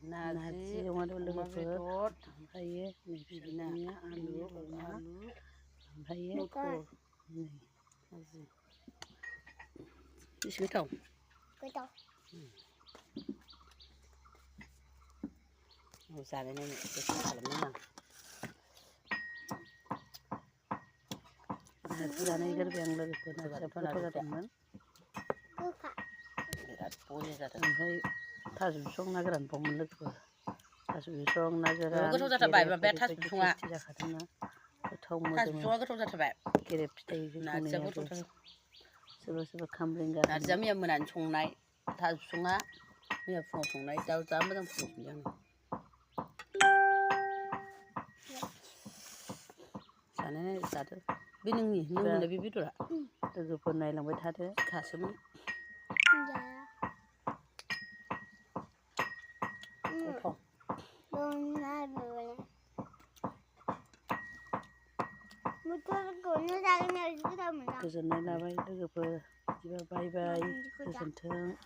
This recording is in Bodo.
Nasi rumah dulu berot. Sampai ni sini alu rumah. Sampai ni. Nasi. Isi tahu. Tahu. Usah ni kita kalau memang. Sudah ni kerja yang lagi pun ada teman. Buka. Berat boleh dah. Sampai tas usung nagaran pemen lagi pun. Tas usung nagaran. Kau tahu tak baik, baik tas usung ah. Tahu mu. Tas usung kau tahu tak baik. Kira pasti Nak jago tu. Sebab kambing kan. Nak jam yang menan sungai. Tas usung ah. Ni fung sungai. Tahu tak macam fung yang. Sana ni satu. Binung ni, nung lebih biru lah. Tu pun naik lang berhat tu. Kasih mu. Ya. Benar boleh. Betul guna dari ni kita mana. Kesenai lah baik tu pun. Bye bye. Kesenang.